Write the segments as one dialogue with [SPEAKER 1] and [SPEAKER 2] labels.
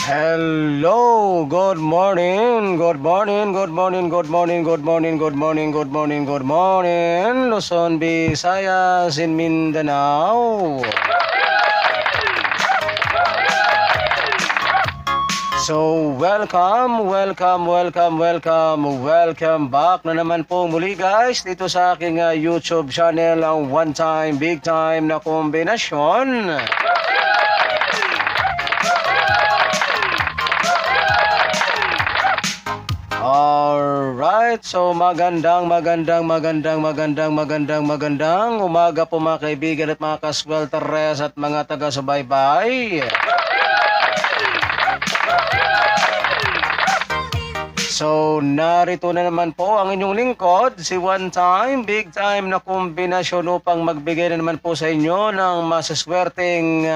[SPEAKER 1] Hello, good morning, good morning, good morning, good morning, good morning, good morning, good morning, good morning, Luzon, Visayas, in Mindanao. So, welcome back na naman po muli guys dito sa aking YouTube channel, ang one time, big time na kombinasyon. Alright, so magandang umaga po mga kaibigan at mga kaswelteres at mga taga-subaybay. So, narito na naman po ang inyong lingkod, si One Time, Big Time na kombinasyon upang magbigay na naman po sa inyo ng masaswerteng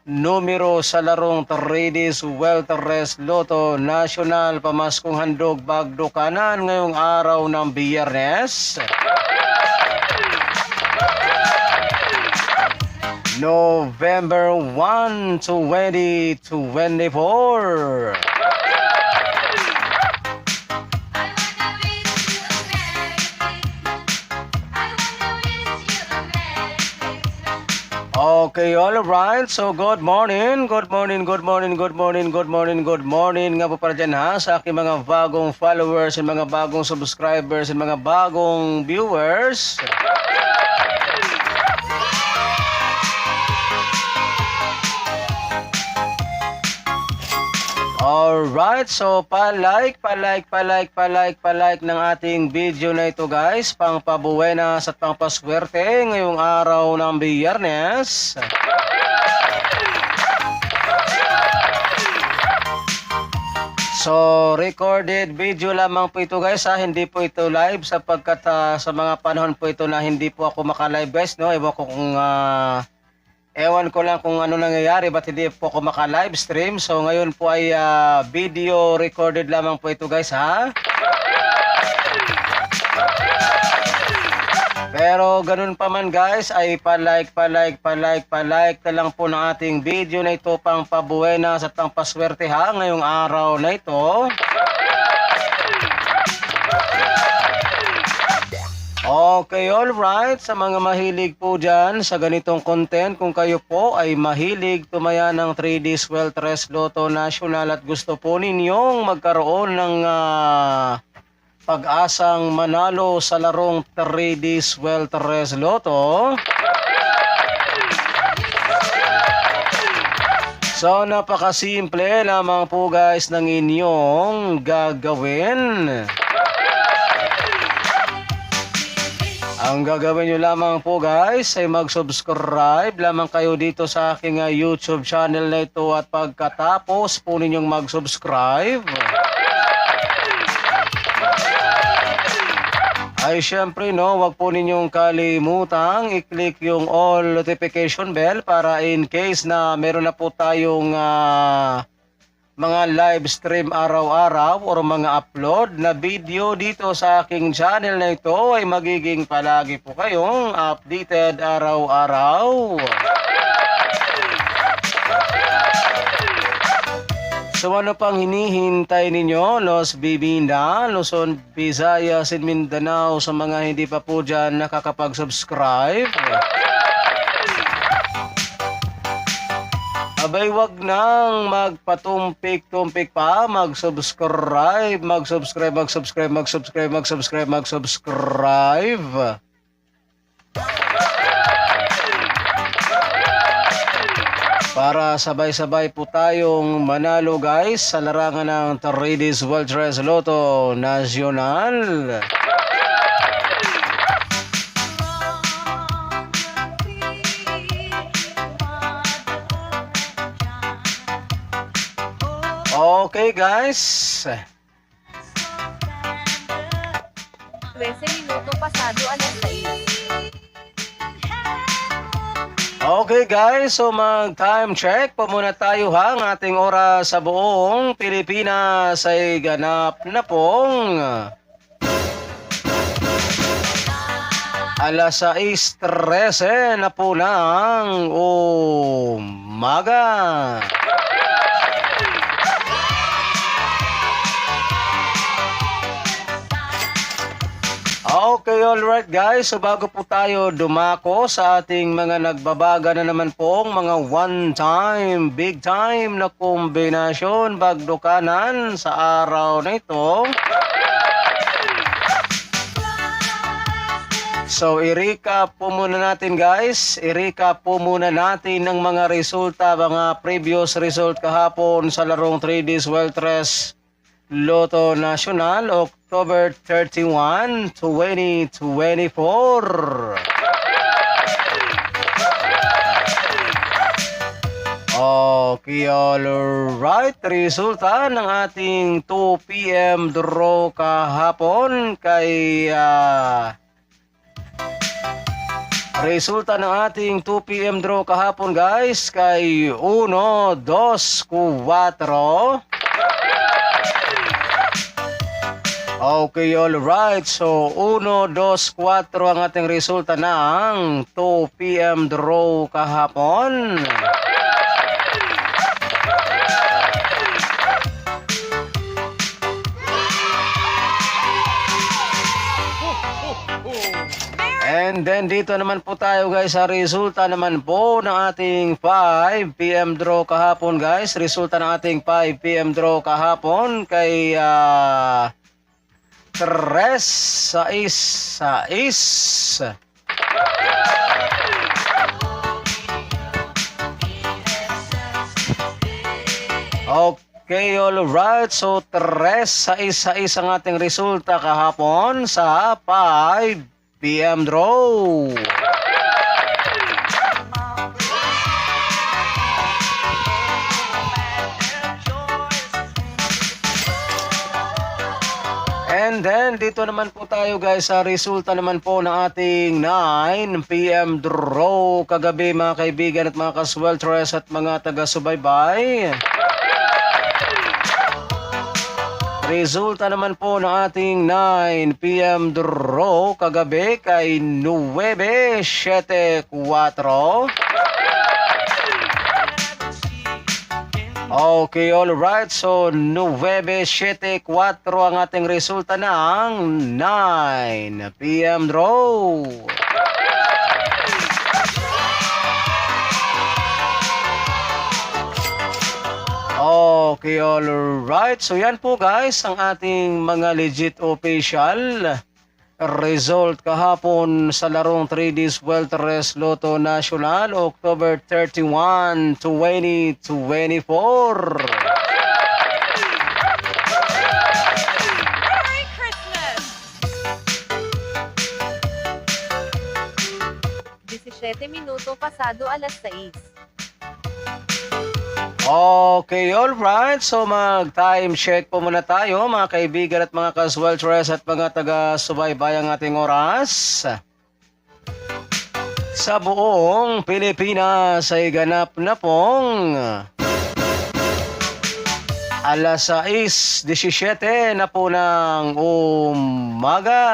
[SPEAKER 1] numero sa larong 3Ds Welteres Lotto National Pamaskong Handog Bagdokanan ngayong araw ng Biyernes, November 1, 2024. Okay, all right. So, good morning nga po para dyan ha sa aking mga bagong followers and mga bagong subscribers and mga bagong viewers. Alright, so pa-like ng ating video na ito guys, pang pabuenas at pang paswerte ngayong araw ng Biyernes. So, recorded video lamang po ito guys ha, hindi po ito live sapagkat sa mga panahon po ito na hindi po ako maka-live guys, no? Ewan ko lang kung ano nangyayari, ba't hindi po ako maka-live stream. So ngayon po ay video recorded lamang po ito guys ha. Pero ganun pa man guys, ay pa-like na lang po ng ating video na ito, pang pabuenas at pang paswerte ha ngayong araw na ito. Okay, alright. Sa mga mahilig po dyan sa ganitong content, kung kayo po ay mahilig tumaya ng 3Ds Welteres Lotto National at gusto po ninyong magkaroon ng pag-asang manalo sa larong 3Ds Welteres Lotto, so napakasimple lamang po guys ng inyong gagawin. Ang gagawin nyo lamang po guys ay mag-subscribe lamang kayo dito sa aking YouTube channel na ito, at pagkatapos po ninyong mag-subscribe ay syempre no, wag po ninyong kalimutang i-click yung all notification bell para in case na meron na po tayong mga live stream araw-araw o mga upload na video dito sa aking channel na ito, ay magiging palagi po kayong updated araw-araw. So ano pang hinihintay ninyo, Los Bibinda, Luzon, Visayas, and Mindanao, sa mga hindi pa po dyan nakakapag-subscribe? Abay, wag nang magpatumpik-tumpik pa, mag-subscribe. Para sabay-sabay po tayong manalo guys sa larangan ng 3Ds Welteres Lotto National. Okay guys.
[SPEAKER 2] 13 minuto pasado alas 6.
[SPEAKER 1] Okay guys, so mag-time check po muna tayo ha. Ang ating oras sa buong Pilipinas ay ganap na pong alas 6:13 na po ng umaga. Okay, alright guys. So bago po tayo dumako sa ating mga nagbabaga na naman pong mga one-time, big-time na kombinasyon bagdukanan sa araw na ito. So i-recap po muna natin guys. I-recap po muna natin ng mga resulta, mga previous result kahapon sa larong 3Ds Weltres Lotto National, October 31, 2024. Okay, alright. Resulta ng ating 2 p.m. draw kahapon kay... resulta ng ating 2 p.m. draw kahapon guys kay 1, 2, 4. Okay, alright. So, 1, 2, 4 ang ating resulta ng 2 p.m. draw kahapon. And then dito naman po tayo guys sa resulta naman po ng ating 5 p.m. draw kahapon guys. Resulta ng ating 5 p.m. draw kahapon kay 3, 6, 6. Okay, alright. So 3, 6, 6 ang ating resulta kahapon sa 5 p.m. draw. And then dito naman po tayo guys sa resulta naman po ng ating 9 p.m. draw kagabi mga kaibigan at mga kasweltres at mga taga-subaybay. Resulta naman po ng ating 9 p.m. draw kagabi kay 974. Okay, alright. So, 974 ang ating resulta ng 9 p.m. draw. Okay, alright. So, yan po guys ang ating mga legit official result kahapon sa larong 3Ds Weltres Lotto National, October 31, 2024.
[SPEAKER 2] Merry Christmas! 17 minuto pasado alas 6.
[SPEAKER 1] Okay, alright. So mag-time check po muna tayo mga kaibigan at mga kasweltres at mga taga-subaybay ang ating oras. Sa buong Pilipinas ay ganap na pong alas 6:17 na po ng umaga.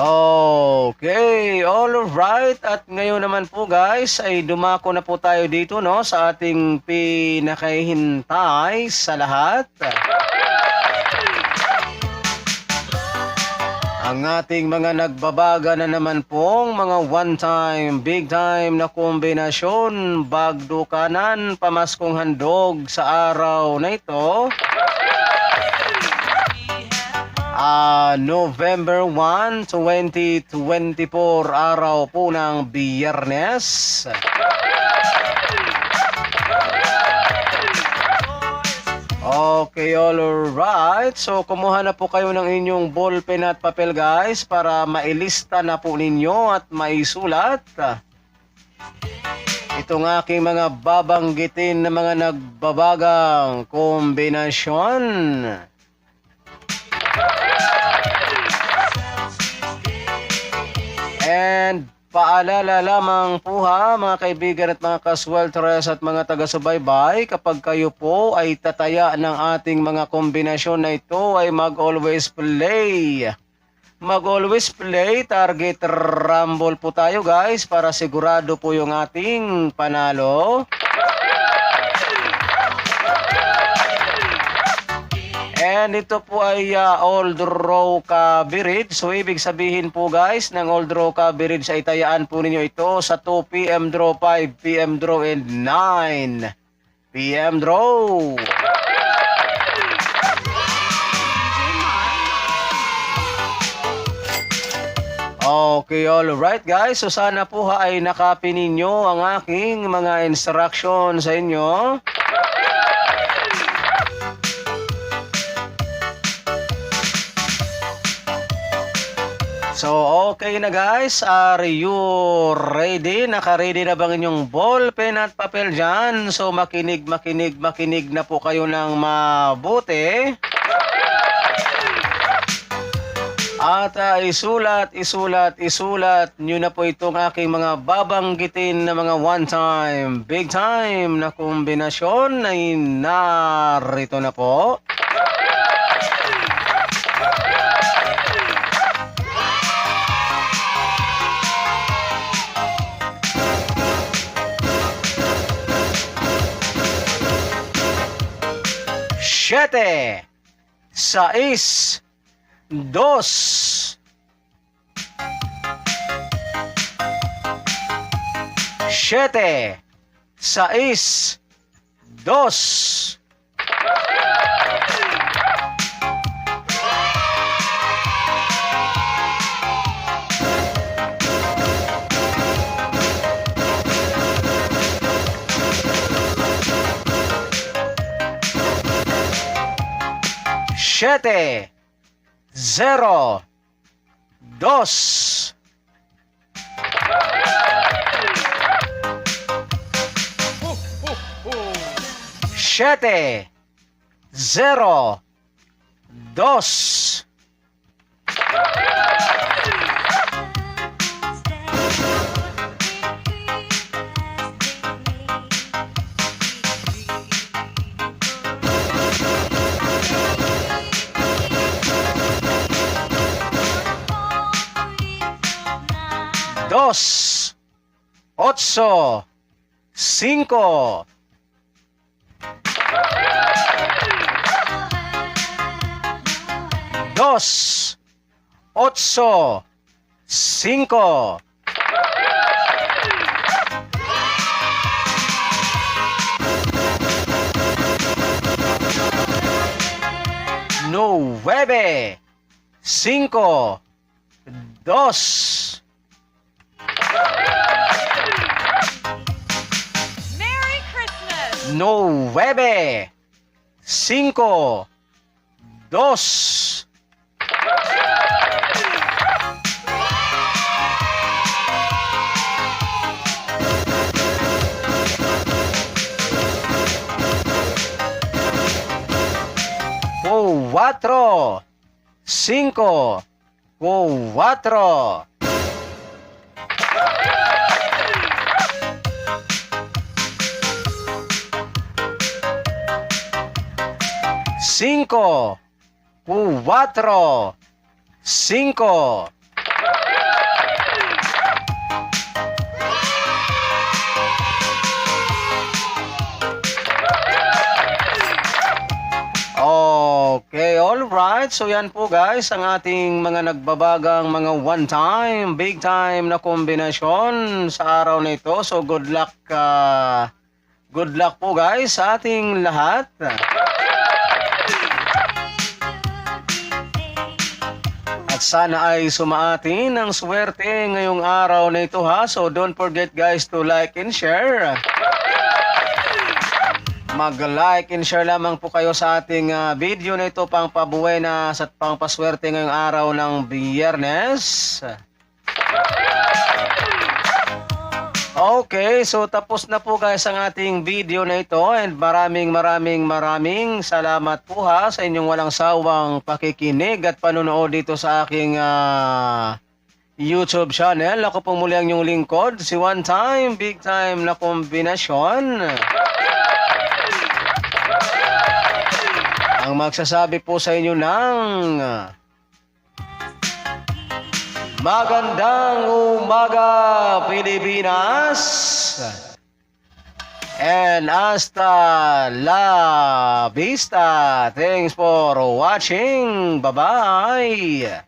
[SPEAKER 1] Okay, alright. At ngayon naman po guys ay dumako na po tayo dito no sa ating pinakahihintay sa lahat. Ang ating mga nagbabaga na naman pong mga one-time, big-time na kombinasyon bagdukanan pamaskong handog sa araw na ito. November 1, 2024, araw po ng Biyernes. Okay, alright. So, kumuha na po kayo ng inyong ballpen at papel guys para mailista na po ninyo at maisulat itong aking mga babanggitin na mga nagbabagang kombinasyon. And paalala lamang po ha mga kaibigan at mga kasweltres at mga taga-subaybay, kapag kayo po ay tataya ng ating mga kombinasyon na ito ay mag-always play. Mag-always play, target rumble po tayo guys para sigurado po yung ating panalo. And ito po ay old row coverage. So ibig sabihin po guys, ng old row coverage ay tayaan po ninyo ito sa 2 PM draw, 5 PM draw, and 9 PM draw. Okay, alright guys. So sana po ay nakapin ninyo ang aking mga instruction sa inyo. So okay na guys. Are you ready? Naka-ready na bang inyong ball, pen at papel dyan? So makinig na po kayo ng mabuti. At isulat nyo na po itong aking mga babanggitin na mga one time, big time na kombinasyon ay narito na po. Siete, sais, dos. Siete, sais, dos. Siete, zero, dos. Siete, zero, dos. Dos, ocho, cinco. Dos, ocho, cinco. Nueve, cinco, dos.
[SPEAKER 2] Merry Christmas!
[SPEAKER 1] Nueve, cinco, dos. Cuatro, cinco, cuatro. Cinco, cuatro, cinco. Okay, alright. So yan po guys, ang ating mga nagbabagang mga one time, big time na kombinasyon sa araw na ito. So good luck po guys sa ating lahat. At sana ay sumaatin ng swerte ngayong araw na ito ha. So don't forget guys to like and share. Mag-like and share lamang po kayo sa ating video na ito, pang pabuenas at pang paswerte ngayong araw ng Biyernes. Okay, so tapos na po guys ang ating video na ito, and maraming salamat po ha sa inyong walang sawang pakikinig at panonood dito sa aking YouTube channel. Ako pong muli ang inyong lingkod, si One Time, Big Time na Kombinasyon. Ang magsasabi po sa inyo ng magandang umaga, Pilipinas, And hasta la vista. Thanks for watching. Bye-bye.